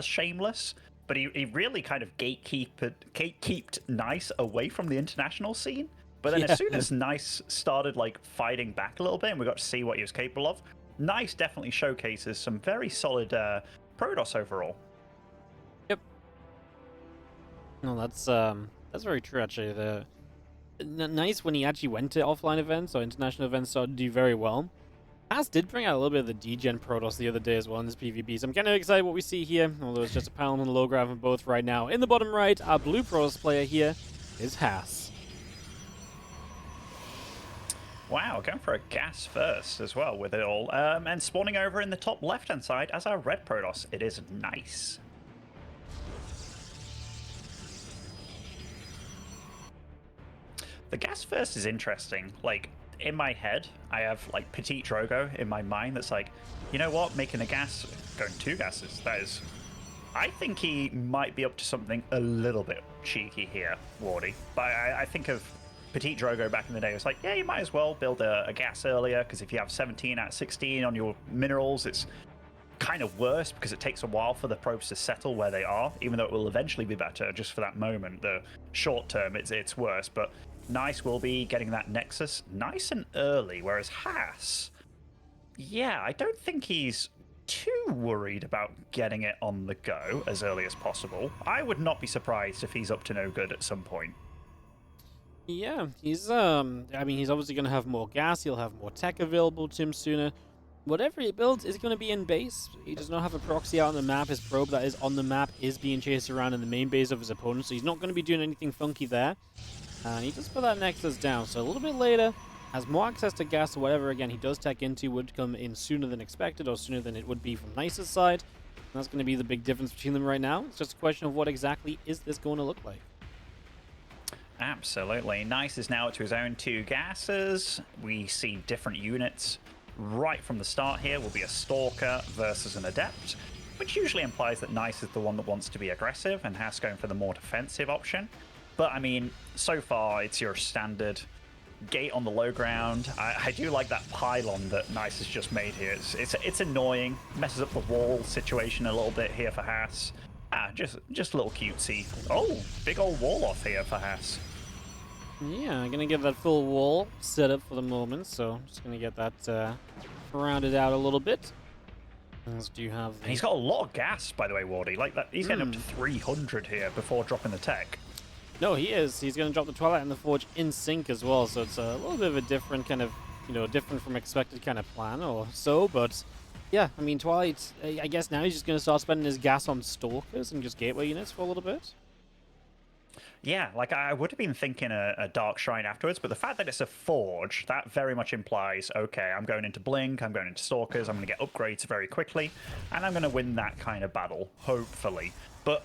as shameless, but he really kind of gatekeeped Nice away from the international scene. But then as soon as Nice started like fighting back a little bit and we got to see what he was capable of, Nice definitely showcases some very solid Protoss overall. Yep. No, that's very true actually. Nice when he actually went to offline events or international events started to do very well. Haas did bring out a little bit of the degen Protoss the other day as well in this PvP, so I'm kind of excited what we see here, although it's just a panel and a low graph of both right now. In the bottom right, our blue Protoss player here is Haas. Wow, going for a gas first as well with it all. And spawning over in the top left-hand side as our red Protoss, it is Nice. The gas first is interesting. Like, in my head, I have like Petit Drogo in my mind that's like, you know what, making a gas, going 2 gases, that is... I think he might be up to something a little bit cheeky here, Wardy. But I think of Petit Drogo back in the day. It was like, yeah, you might as well build a gas earlier, because if you have 17 out of 16 on your minerals, it's kind of worse because it takes a while for the probes to settle where they are, even though it will eventually be better just for that moment. The short term, it's worse, but Nice will be getting that Nexus nice and early, whereas Haas, yeah, I don't think he's too worried about getting it on the go as early as possible. I would not be surprised if he's up to no good at some point. Yeah, he's I mean, he's obviously going to have more gas, he'll have more tech available to him sooner. Whatever he builds is going to be in base. He does not have a proxy out on the map. His probe that is on the map is being chased around in the main base of his opponent, so he's not going to be doing anything funky there. And he just put that Nexus down, so a little bit later, has more access to gas or whatever, again, he does tech into, would come in sooner than expected, or sooner than it would be from Nice's side. And that's going to be the big difference between them right now. It's just a question of what exactly is this going to look like. Absolutely. Nice is now up to his own 2 gases. We see different units right from the start here. Will be a Stalker versus an Adept, which usually implies that Nice is the one that wants to be aggressive and has going for the more defensive option. But I mean, so far it's your standard gate on the low ground. I do like that pylon that Nice has just made here. It's annoying, messes up the wall situation a little bit here for Haas. Just a little cutesy. Oh, big old wall off here for Haas. Yeah, I'm gonna get that full wall set up for the moment, so I'm just gonna get that rounded out a little bit. As do you have? And he's got a lot of gas, by the way, Wardy. Like that, he's getting up to 300 here before dropping the tech. No, he is. He's going to drop the Twilight and the Forge in sync as well, so it's a little bit of a different kind of, different from expected kind of plan or so, but yeah, I mean, Twilight, I guess now he's just going to start spending his gas on Stalkers and just gateway units for a little bit. Yeah, like I would have been thinking a Dark Shrine afterwards, but the fact that it's a Forge, that very much implies, okay, I'm going into Blink, I'm going into Stalkers, I'm going to get upgrades very quickly, and I'm going to win that kind of battle, hopefully. But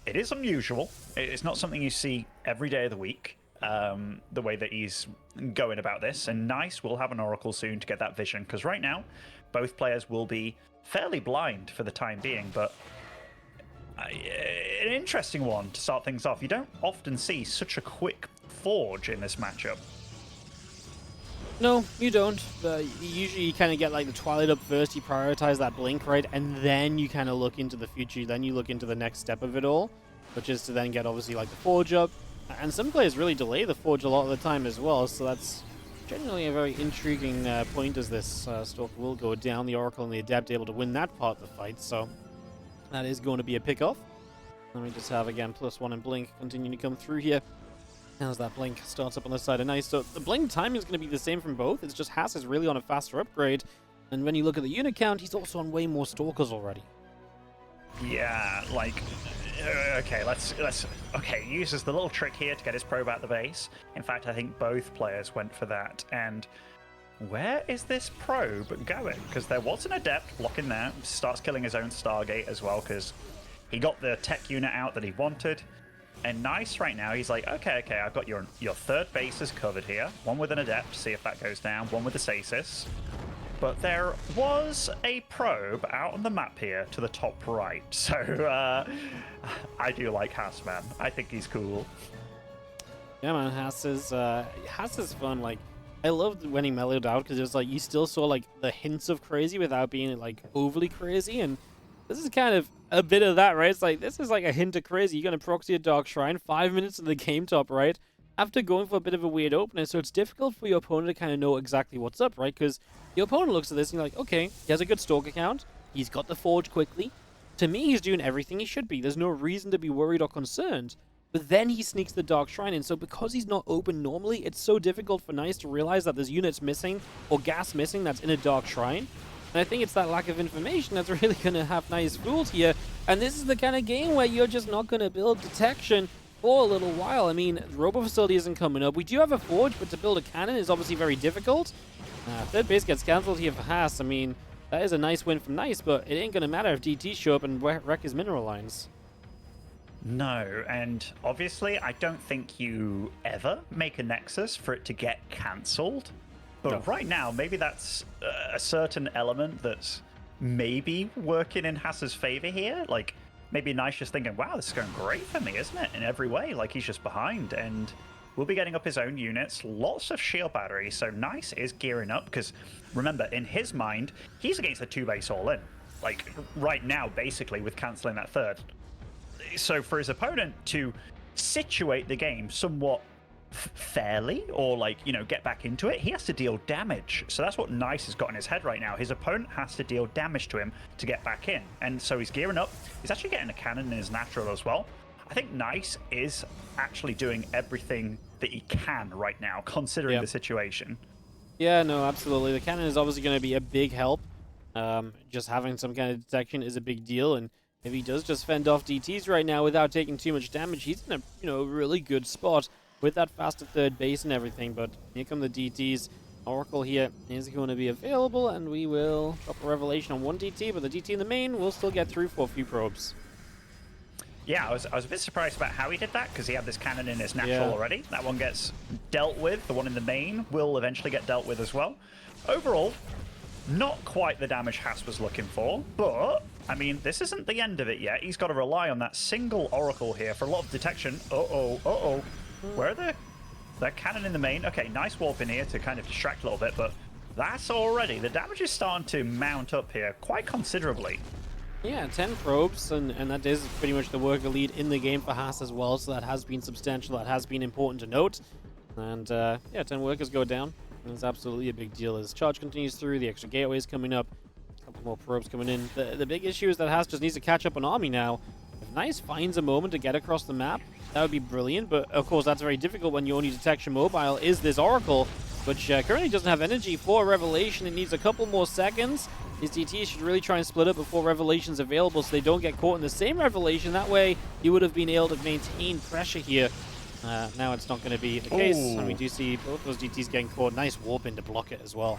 it is unusual. It's not something you see every day of the week, the way that he's going about this. And Nice will have an Oracle soon to get that vision, because right now, both players will be fairly blind for the time being, but an interesting one to start things off. You don't often see such a quick Forge in this matchup. No, you don't. Usually you kind of get like the Twilight up first, you prioritize that Blink, right? And then you kind of look into the future, then you look into the next step of it all, which is to then get obviously like the Forge up. And some players really delay the Forge a lot of the time as well, so that's generally a very intriguing point as this Stalker will go down. The Oracle and the Adept able to win that part of the fight, so that is going to be a pick-off. Let me just have, again, +1 and Blink continuing to come through here. As that Blink starts up on the side of Nice. So the Blink timing is going to be the same from both. It's just Haas is really on a faster upgrade. And when you look at the unit count, he's also on way more Stalkers already. Yeah, like, okay, okay, he uses the little trick here to get his probe out the base. In fact, I think both players went for that. And where is this probe going? Because there was an Adept blocking there. Starts killing his own Stargate as well, because he got the tech unit out that he wanted. And Nice right now, he's like, okay, I've got your third bases covered here. One with an Adept, see if that goes down. One with the Stasis. But there was a probe out on the map here to the top right. So I do like Haas, man. I think he's cool. Yeah, man, Haas is fun. Like, I loved when he mellowed out because it was like you still saw like the hints of crazy without being like overly crazy. And this is kind of a bit of that, right? It's like, this is like a hint of crazy. You're going to proxy a Dark Shrine 5 minutes in the game top, right? After going for a bit of a weird opener, so it's difficult for your opponent to kind of know exactly what's up, right? Because your opponent looks at this and you're like, okay, he has a good Stalk account. He's got the Forge quickly. To me, he's doing everything he should be. There's no reason to be worried or concerned. But then he sneaks the Dark Shrine in, so because he's not open normally, it's so difficult for Nice to realize that there's units missing or gas missing that's in a Dark Shrine. And I think it's that lack of information that's really going to have Nice fooled here. And this is the kind of game where you're just not going to build detection for a little while. I mean, Robo Facility isn't coming up. We do have a Forge, but to build a cannon is obviously very difficult. Third base gets cancelled here for Haas. I mean, that is a nice win from Nice, but it ain't going to matter if DT show up and wreck his mineral lines. No, and obviously I don't think you ever make a Nexus for it to get cancelled. But No. right now, maybe that's a certain element that's maybe working in Haas's favor here. Like, maybe Nice just thinking, wow, this is going great for me, isn't it? In every way, like he's just behind, and we'll be getting up his own units, lots of shield battery, so Nice is gearing up, because remember, in his mind, he's against a 2-base all-in. Like, right now, basically, with cancelling that third. So for his opponent to situate the game somewhat fairly, or like, you know, get back into it, he has to deal damage. So that's what Nice has got in his head right now. His opponent has to deal damage to him to get back in. And so he's gearing up. He's actually getting a cannon in his natural as well. I think Nice is actually doing everything that he can right now, considering the situation. Yeah, no, absolutely. The cannon is obviously going to be a big help. Just having some kind of detection is a big deal, and if he does just fend off DTs right now without taking too much damage, he's in a really good spot with that faster third base and everything. But here come the DTs. Oracle here is going to be available, and we will drop a Revelation on one DT, but the DT in the main will still get through for a few probes. Yeah, I was a bit surprised about how he did that, because he had this cannon in his natural already. That one gets dealt with. The one in the main will eventually get dealt with as well. Overall, not quite the damage Haas was looking for, but, I mean, this isn't the end of it yet. He's got to rely on that single Oracle here for a lot of detection. Where are they? That cannon in the main. Okay, nice warp in here to kind of distract a little bit, but that's already, the damage is starting to mount up here quite considerably. Yeah, 10 probes, and that is pretty much the worker lead in the game for Haas as well, so that has been substantial, that has been important to note. And yeah, 10 workers go down. It's absolutely a big deal as charge continues through, the extra gateways coming up, a couple more probes coming in. The big issue is that Haas just needs to catch up on Army now. If Nice finds a moment to get across the map, that would be brilliant, but of course that's very difficult when your only detection mobile is this Oracle, which currently doesn't have energy for Revelation. It needs a couple more seconds. These DTs should really try and split up before Revelation's available so they don't get caught in the same Revelation. That way, you would have been able to maintain pressure here. Now it's not going to be the case, and we do see both those DTs getting caught. Nice warp in to block it as well.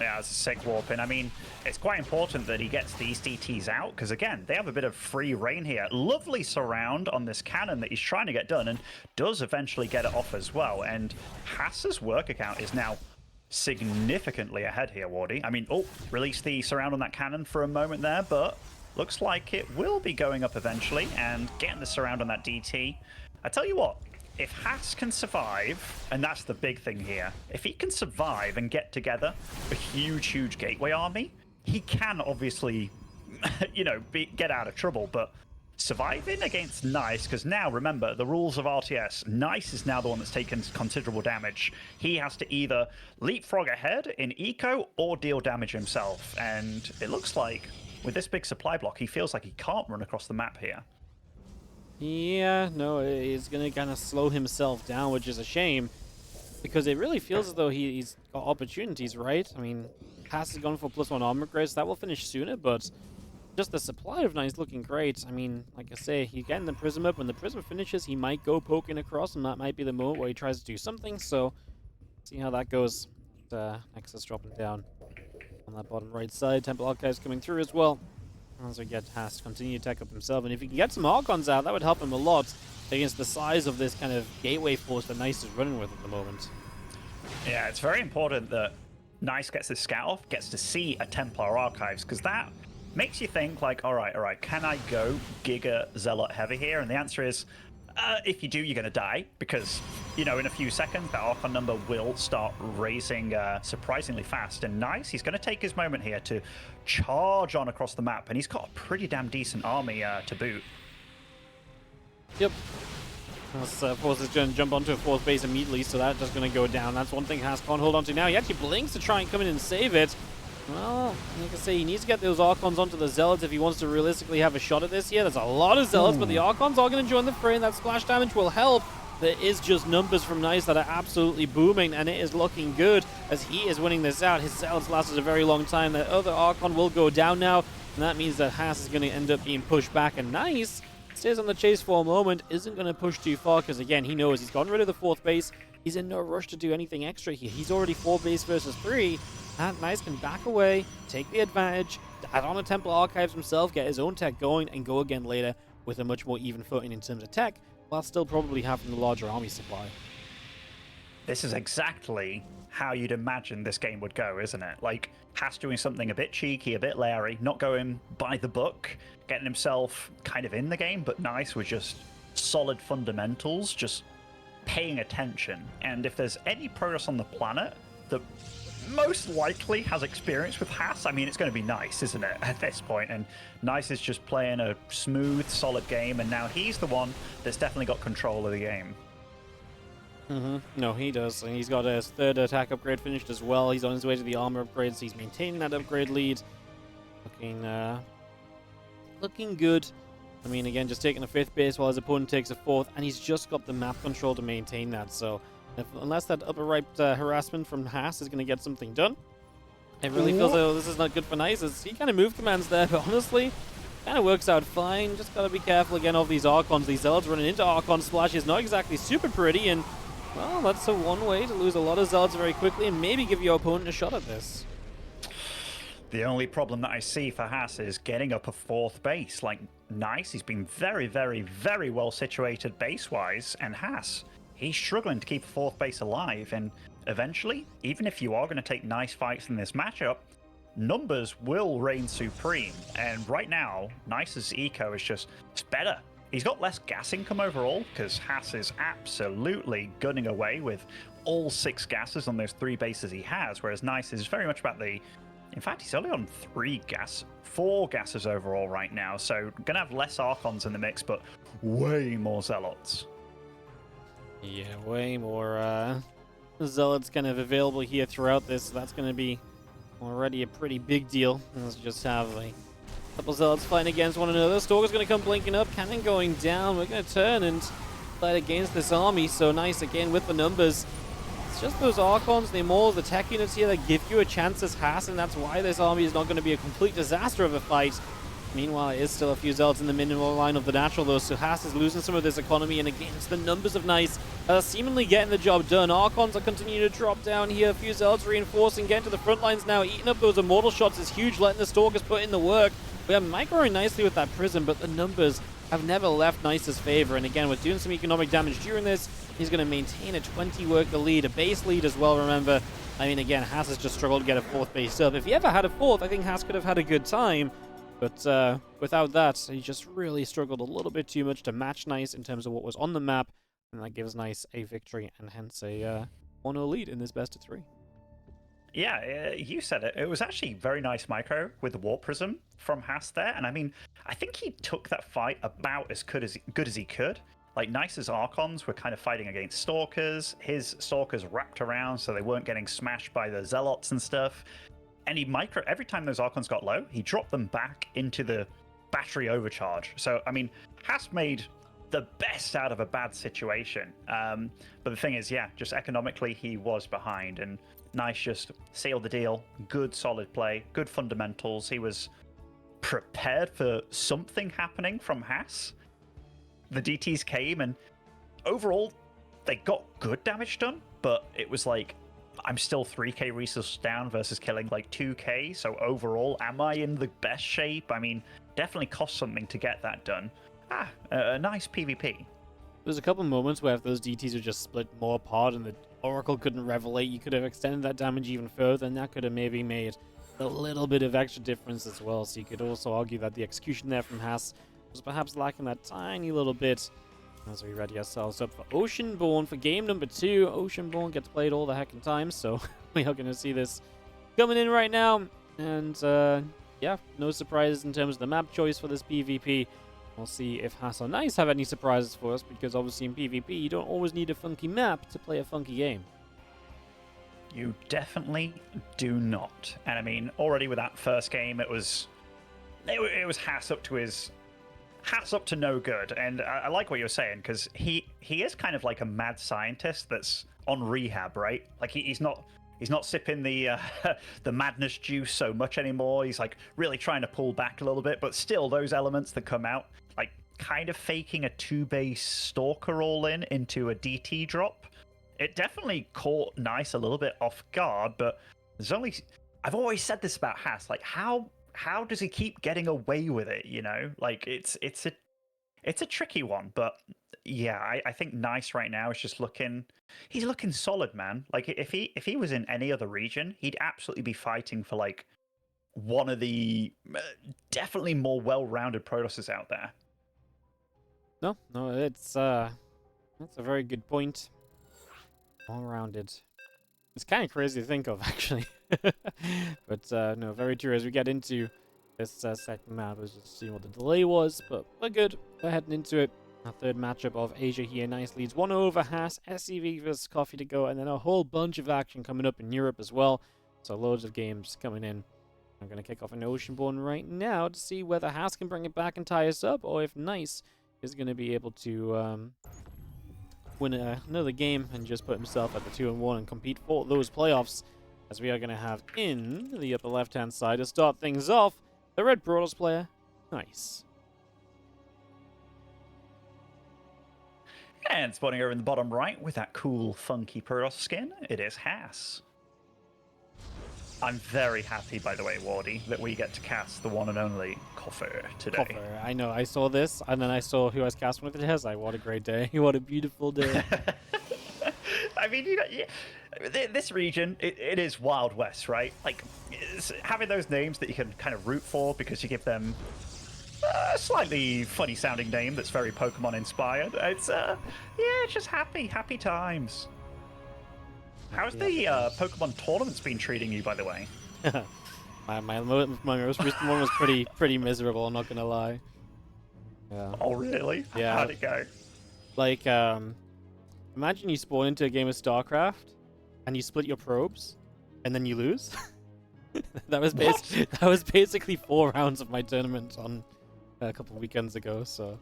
Yeah, it's a sick warp in. I mean, it's quite important that he gets these DTs out, because again, they have a bit of free reign here. Lovely surround on this cannon that he's trying to get done, and does eventually get it off as well. And Haas's work account is now significantly ahead here, Wardy. I mean, release the surround on that cannon for a moment there, but looks like it will be going up eventually, and getting the surround on that DT. I tell you what, if Haas can survive, and that's the big thing here, if he can survive and get together a huge gateway army, he can obviously, you know, get out of trouble, but surviving against Nice, because now, remember, the rules of RTS, Nice is now the one that's taken considerable damage. He has to either leapfrog ahead in eco or deal damage himself, and it looks like with this big supply block, he feels like he can't run across the map here. Yeah, no, he's going to kind of slow himself down, which is a shame, because it really feels as though he's got opportunities, right? I mean, Haas has gone for +1 armor grades. That will finish sooner, but just the supply of Nice looking great. I mean, like I say, he's getting the Prism up. When the Prism finishes, he might go poking across, and that might be the moment where he tries to do something, so see how that goes. Nexus dropping down on that bottom right side. Temple Archives coming through as well. As we get Haas to continue to tech up himself, and if he can get some Archons out, that would help him a lot against the size of this kind of gateway force that Nice is running with at the moment. Yeah, it's very important that Nice gets this scout off, gets to see a Templar Archives, because that makes you think like, all right, can I go Giga Zealot heavy here? And the answer is, if you do, you're going to die, because, you know, in a few seconds, that Archon number will start raising surprisingly fast. And nice, he's going to take his moment here to charge on across the map. And he's got a pretty damn decent army to boot. Yep. Force is going to jump onto a fourth base immediately, so that's just going to go down. That's one thing Haas can't hold on to now. He actually blinks to try and come in and save it. Well, like I say, he needs to get those Archons onto the Zealots if he wants to realistically have a shot at this here. There's a lot of Zealots, but the Archons are going to join the fray, and that splash damage will help. There is just numbers from Nice that are absolutely booming, and it is looking good as he is winning this out. His Zealots lasted a very long time. The other Archon will go down now, and that means that Haas is going to end up being pushed back, and Nice stays on the chase for a moment, isn't going to push too far, because again, he knows he's gotten rid of the fourth base. He's in no rush to do anything extra here. He's already 4 base versus 3. And Nice can back away, take the advantage, add on a Temple Archives himself, get his own tech going, and go again later with a much more even footing in terms of tech, while still probably having the larger army supply. This is exactly how you'd imagine this game would go, isn't it? Like, Haas doing something a bit cheeky, a bit Larry, not going by the book, getting himself kind of in the game, but Nice with just solid fundamentals, just paying attention. And if there's any progress on the planet that most likely has experience with Haas, I mean, it's going to be Nice, isn't it, at this point? And Nice is just playing a smooth, solid game, and now he's the one that's definitely got control of the game. No, he does. And he's got his 3rd attack upgrade finished as well. He's on his way to the armor upgrades. He's maintaining that upgrade lead. Looking good. I mean, again, just taking a 5th base while his opponent takes a 4th, and he's just got the map control to maintain that. So unless that upper right harassment from Haas is going to get something done, it really feels like this is not good for Nice. He kind of moved commands there, but honestly, kind of works out fine. Just got to be careful again of these Archons. These Zealots running into Archon splashes, not exactly super pretty, and well, that's one way to lose a lot of Zealots very quickly and maybe give your opponent a shot at this. The only problem that I see for Haas is getting up a 4th base. Like, Nice, he's been very, very, very well situated base-wise, and Haas, he's struggling to keep a 4th base alive, and eventually, even if you are going to take nice fights in this matchup, numbers will reign supreme. And right now, Nice's eco is just, it's better. He's got less gas income overall, because Haas is absolutely gunning away with all 6 gases on those 3 bases he has, whereas Nice is very much about the... In fact, he's only on 4 gases overall right now, so gonna have less Archons in the mix, but way more Zealots. Yeah, way more Zealots kind of available here throughout this, so that's gonna be already a pretty big deal. Let's just have a couple Zealots fighting against one another. Stalker's gonna come blinking up, cannon going down. We're gonna turn and fight against this army, so Nice again with the numbers. It's just those Archons, the Immortals, the tech units here that give you a chance as Haas, and that's why this army is not going to be a complete disaster of a fight. Meanwhile, it is still a few Zealots in the minimal line of the natural, though, so Haas is losing some of this economy, and again, it's the numbers of Nice that are seemingly getting the job done. Archons are continuing to drop down here. A few Zealots reinforcing, getting to the front lines now. Eating up those Immortal shots is huge, letting the Stalkers put in the work. We are microing nicely with that Prism, but the numbers have never left Nice's favor, and again, with doing some economic damage during this, he's going to maintain a 20 work the lead, a base lead as well, remember. I mean, again, Haas has just struggled to get a 4th base up. If he ever had a 4th, I think Haas could have had a good time, but without that, he just really struggled a little bit too much to match Nice in terms of what was on the map, and that gives Nice a victory, and hence a 1-0 lead in this best of 3. Yeah, you said it. It was actually very nice micro with the Warp Prism from Haas there, and I mean, I think he took that fight about as good as he could. Like, Nice's Archons were kind of fighting against Stalkers. His Stalkers wrapped around so they weren't getting smashed by the Zealots and stuff. And he every time those Archons got low, he dropped them back into the battery overcharge. So, I mean, Haas made the best out of a bad situation. But the thing is, yeah, just economically, he was behind, and Nice just sealed the deal. Good, solid play, good fundamentals. He was prepared for something happening from Haas. The DTs came, and overall, they got good damage done, but it was like, I'm still 3k resources down versus killing like 2k, so overall, am I in the best shape? I mean, definitely cost something to get that done. A nice PvP. There's a couple moments where if those DTs were just split more apart and the Oracle couldn't revelate, you could have extended that damage even further, and that could have maybe made a little bit of extra difference as well. So you could also argue that the execution there from Haas was perhaps lacking that tiny little bit As we ready ourselves up for Oceanborn for game number 2. Oceanborn gets played all the heckin' time, so we are going to see this coming in right now. And yeah, no surprises in terms of the map choice for this PvP. We'll see if Haas or Nice have any surprises for us, because obviously in PvP you don't always need a funky map to play a funky game. You definitely do not. And I mean, already with that first game, it was Haas up to his Haas up to no good. And I like what you're saying, because he is kind of like a mad scientist that's on rehab, right? Like he's not sipping the the madness juice so much anymore. He's like really trying to pull back a little bit, but still those elements that come out, like kind of faking a 2-base stalker all in into a DT drop. It definitely caught Nice a little bit off guard, but I've always said this about Haas, like how does he keep getting away with it, you know? Like it's a tricky one, but yeah, I think Nice right now is just looking solid, man. Like if he was in any other region, he'd absolutely be fighting for like one of the definitely more well-rounded Protosses out there. No, it's that's a very good point. All-rounded. It's kind of crazy to think of, actually. But no, very true. As we get into this second map, I was just seeing what the delay was, but we're good. We're heading into it. Our third matchup of Asia here. Nice leads 1 over Haas, SCV versus Coffee to go, and then a whole bunch of action coming up in Europe as well. So loads of games coming in. I'm going to kick off an Oceanborn right now to see whether Haas can bring it back and tie us up, or if Nice is going to be able to win another game and just put himself at the 2-1 and compete for those playoffs, as we are going to have in the upper left-hand side to start things off, the Red Protoss player, Nice. And spawning over in the bottom right with that cool, funky Protoss skin, it is Haas. I'm very happy, by the way, Wardy, that we get to cast the one and only Coffer today. Coffer, I know. I saw this, and then I saw who I was casting with it. I was like, what a great day. What a beautiful day. I mean, you know, yeah, this region, it is Wild West, right? Like, having those names that you can kind of root for because you give them a slightly funny-sounding name that's very Pokemon-inspired. It's, yeah, it's just happy times. How's the Pokemon tournaments been treating you, by the way? my most recent one was pretty miserable, I'm not gonna lie. Yeah. Oh, really? Yeah. How'd it go? Like, imagine you spawn into a game of StarCraft, and you split your probes, and then you lose. that was basically 4 rounds of my tournament on a couple of weekends ago, so,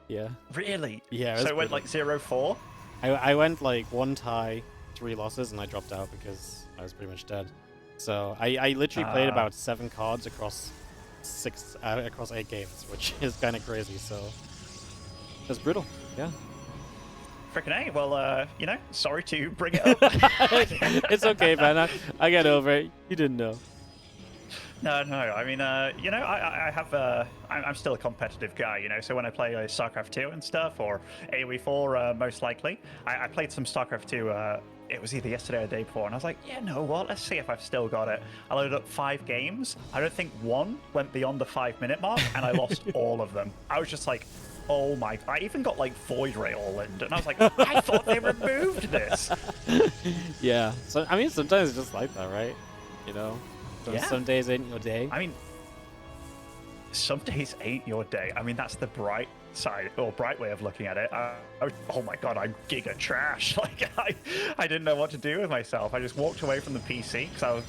yeah. Really? Yeah. So it went like 0-4? I went like 1 tie, 3 losses, and I dropped out because I was pretty much dead. So I literally played about 7 cards across 8 games, which is kind of crazy. So it's brutal. Yeah. Freaking A. Well, you know, sorry to bring it up. It's okay, man. I get over it. You didn't know. No. I mean, you know, I have. I'm still a competitive guy, you know. So when I play StarCraft 2 and stuff, or AoE 4, most likely, I played some StarCraft 2. It was either yesterday or the day before, and I was like, yeah, no, what? Let's see if I've still got it. I loaded up 5 games. I don't think one went beyond the 5-minute mark, and I lost all of them. I was just like, oh my! I even got like Void Ray all in, and I was like, I thought they removed this. Yeah. So I mean, sometimes it's just like that, right? You know. Yeah. Some days ain't your day. I mean, some days ain't your day. I mean, that's the bright side, or bright way of looking at it. Oh my god, I'm giga trash. Like, I didn't know what to do with myself. I just walked away from the PC because I was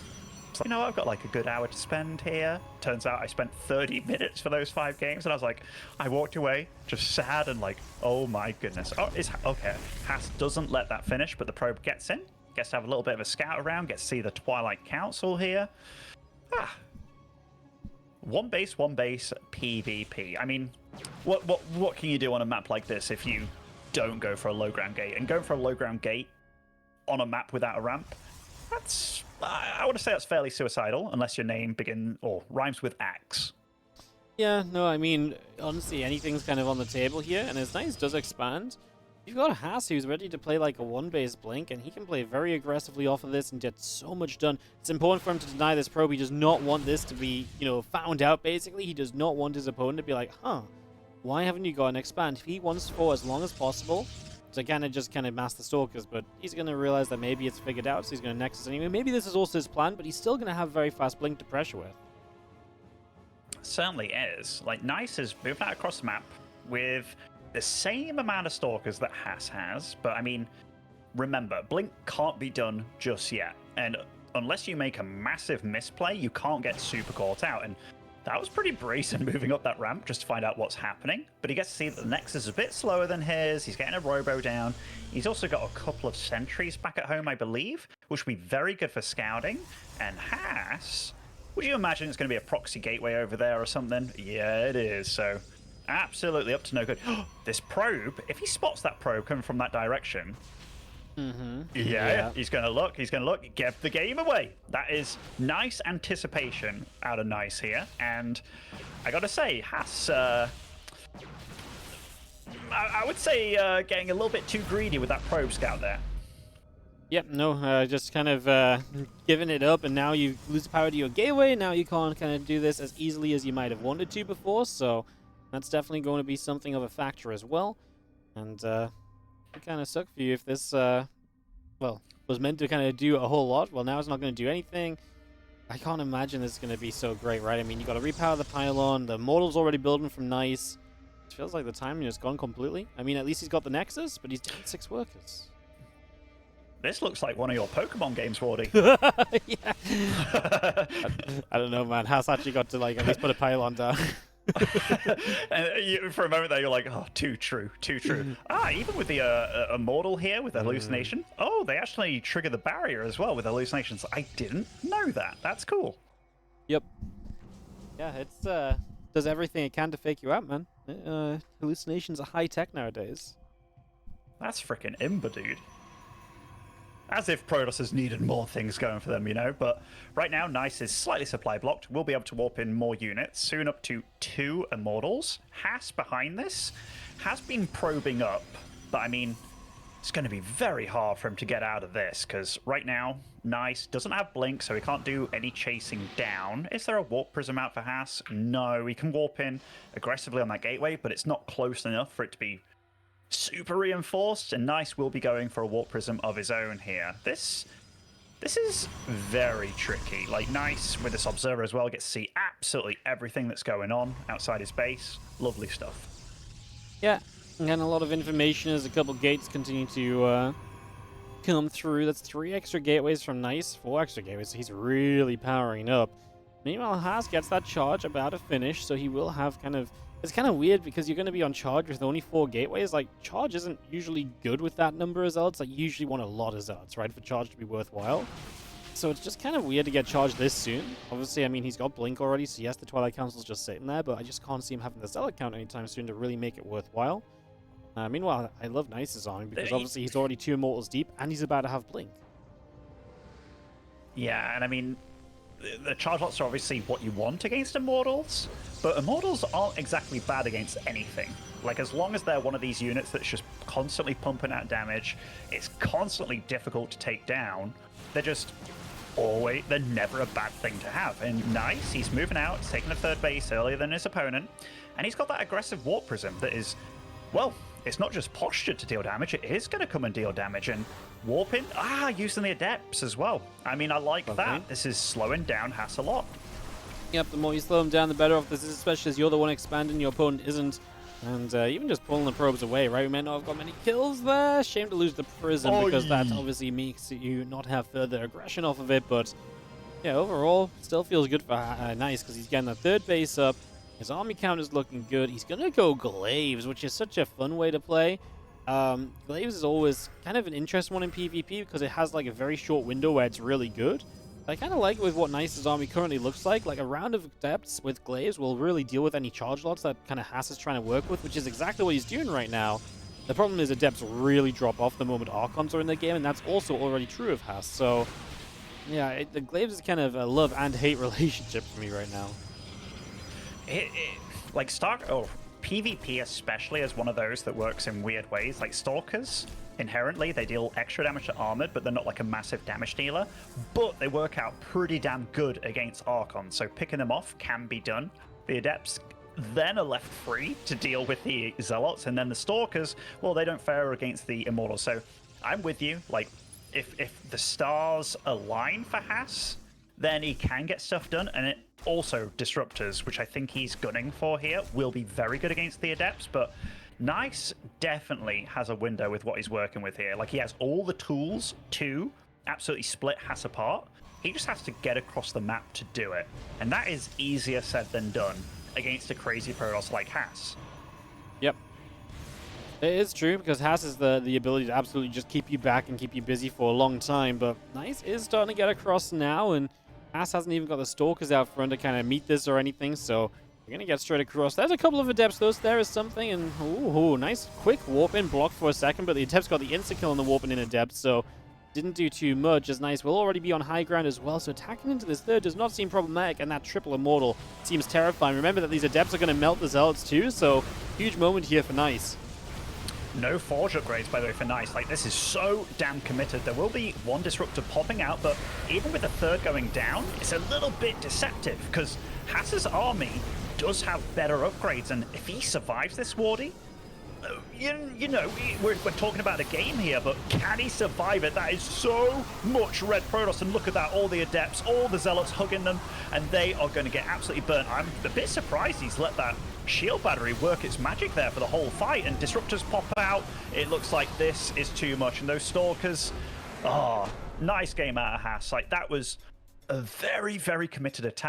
like, you know, I've got like a good hour to spend here. Turns out I spent 30 minutes for those 5 games, and I was like, I walked away just sad and like, oh my goodness. Oh, it's okay. Haas doesn't let that finish, but the probe gets in. Gets to have a little bit of a scout around. Gets to see the Twilight Council here. One base, PvP. I mean, what can you do on a map like this if you don't go for a low ground gate? And going for a low ground gate on a map without a ramp, that's, I want to say that's fairly suicidal, unless your name rhymes with axe. Yeah, no, I mean, honestly, anything's kind of on the table here, and as Nice does expand, you've got a Haas who's ready to play like a 1-base Blink, and he can play very aggressively off of this and get so much done. It's important for him to deny this probe. He does not want this to be, you know, found out, basically. He does not want his opponent to be like, huh, why haven't you got an expand? If he wants for as long as possible to kind of master Stalkers, but he's going to realize that maybe it's figured out, so he's going to Nexus anyway. Maybe this is also his plan, but he's still going to have very fast blink to pressure with. Certainly is. Like, Nice is moving out across the map with the same amount of Stalkers that Haas has, but I mean, remember, blink can't be done just yet, and unless you make a massive misplay, you can't get super caught out, and that was pretty brazen moving up that ramp just to find out what's happening. But he gets to see that the Nexus is a bit slower than his. He's getting a robo down. He's also got a couple of sentries back at home, I believe, which would be very good for scouting. And Haas, would you imagine it's going to be a proxy gateway over there or something? Yeah, it is. So absolutely up to no good. This probe, if he spots that probe coming from that direction, yeah, he's going to look, give the game away. That is nice anticipation out of Nice here. And I got to say, Haas, I would say getting a little bit too greedy with that probe scout there. Yep, no, just kind of giving it up, and now you lose the power to your gateway. Now you can't kind of do this as easily as you might have wanted to before, so that's definitely going to be something of a factor as well. And it kind of suck for you if this, well, was meant to kind of do a whole lot. Well, now it's not going to do anything. I can't imagine this is going to be so great, right? I mean, you got to repower the pylon. The Mortal's already building from Nice. It feels like the timing has gone completely. I mean, at least he's got the Nexus, but he's down 6 workers. This looks like one of your Pokemon games, Wardy. Yeah. I don't know, man. Haas actually got to, like, at least put a pylon down. And for a moment there, you're like, oh, too true, too true. Even with the Immortal here with the hallucination, oh, they actually trigger the barrier as well with hallucinations. I didn't know that. That's cool. Yep. Yeah, it's does everything it can to fake you out, man. Hallucinations are high tech nowadays. That's freaking imba, dude. As if Protoss has needed more things going for them, you know? But right now, Nice is slightly supply blocked. We'll be able to warp in more units, soon up to 2 Immortals. Haas behind this has been probing up, but I mean, it's going to be very hard for him to get out of this, because right now, Nice doesn't have Blink, so he can't do any chasing down. Is there a Warp Prism out for Haas? No, he can warp in aggressively on that gateway, but it's not close enough for it to be super reinforced, and Nice will be going for a Warp Prism of his own here. This is very tricky. Like, Nice, with this Observer as well, gets to see absolutely everything that's going on outside his base. Lovely stuff. Yeah, and a lot of information as a couple gates continue to come through. That's 3 extra gateways from Nice, 4 extra gateways, so he's really powering up. Meanwhile, Haas gets that charge about to finish, so he will have kind of... It's kind of weird because you're going to be on charge with only 4 gateways. Like, charge isn't usually good with that number of zealots. Like, you usually want a lot of zealots, right, for charge to be worthwhile. So it's just kind of weird to get charged this soon. Obviously, I mean, he's got Blink already, so yes, the Twilight Council's just sitting there, but I just can't see him having the zealot count anytime soon to really make it worthwhile. Meanwhile, I love Nice's army because obviously he's already 2 Immortals deep, and he's about to have Blink. Yeah, and I mean, the charge lots are obviously what you want against Immortals, but Immortals aren't exactly bad against anything. Like, as long as they're one of these units that's just constantly pumping out damage, it's constantly difficult to take down, they're just always, they're never a bad thing to have. And Nice, he's moving out, he's taking the 3rd base earlier than his opponent, and he's got that aggressive Warp Prism that is, well, it's not just postured to deal damage, it is going to come and deal damage. And warping, using the Adepts as well. I mean, I like that. This is slowing down Haas a lot. Yep, the more you slow him down, the better off this is, especially as you're the one expanding, your opponent isn't. And even just pulling the probes away, right? We may not have got many kills there. Shame to lose the Prism because that obviously makes you not have further aggression off of it. But yeah, overall, still feels good for Nice because he's getting the 3rd base up. His army count is looking good. He's going to go Glaives, which is such a fun way to play. Glaives is always kind of an interesting one in PvP because it has like a very short window where it's really good. I kind of like it with what Nice's army currently looks like. Like, a round of Adepts with Glaives will really deal with any charge lots that kind of Haas is trying to work with, which is exactly what he's doing right now. The problem is Adepts really drop off the moment Archons are in the game, and that's also already true of Haas. So, yeah, the Glaives is kind of a love and hate relationship for me right now. Like, PvP especially is one of those that works in weird ways. Like, Stalkers, inherently, they deal extra damage to Armored, but they're not like a massive damage dealer. But they work out pretty damn good against Archons, so picking them off can be done. The Adepts then are left free to deal with the Zealots, and then the Stalkers, well, they don't fare against the Immortals. So I'm with you. Like, if the stars align for Haas, then he can get stuff done, and it also Disruptors, which I think he's gunning for here, will be very good against the Adepts, but Nice definitely has a window with what he's working with here. Like, he has all the tools to absolutely split Haas apart. He just has to get across the map to do it, and that is easier said than done against a crazy Protoss like Haas. Yep. It is true, because Haas has the ability to absolutely just keep you back and keep you busy for a long time, but Nice is starting to get across now, and Haas hasn't even got the Stalkers out front to kind of meet this or anything, so we're going to get straight across. There's a couple of Adepts, though, so there is something, and ooh, nice quick warp in, blocked for a second, but the Adepts got the insta-kill on the warp in Adept, so didn't do too much, as Nice will already be on high ground as well, so attacking into this third does not seem problematic, and that triple Immortal seems terrifying. Remember that these Adepts are going to melt the Zealots too, so huge moment here for Nice. No Forge upgrades, by the way, for Nice. Like, this is so damn committed. There will be one Disruptor popping out, but even with the third going down, it's a little bit deceptive, because Haas's army does have better upgrades, and if he survives this Wardy, you know, we're talking about a game here, but can he survive it? That is so much red Protoss, and look at that, all the Adepts, all the Zealots hugging them, and they are going to get absolutely burnt. I'm a bit surprised he's let that shield battery work its magic there for the whole fight, and Disruptors pop out. It looks like this is too much, and those Stalkers, oh, nice game out of Haas. Like, that was a very, very committed attack.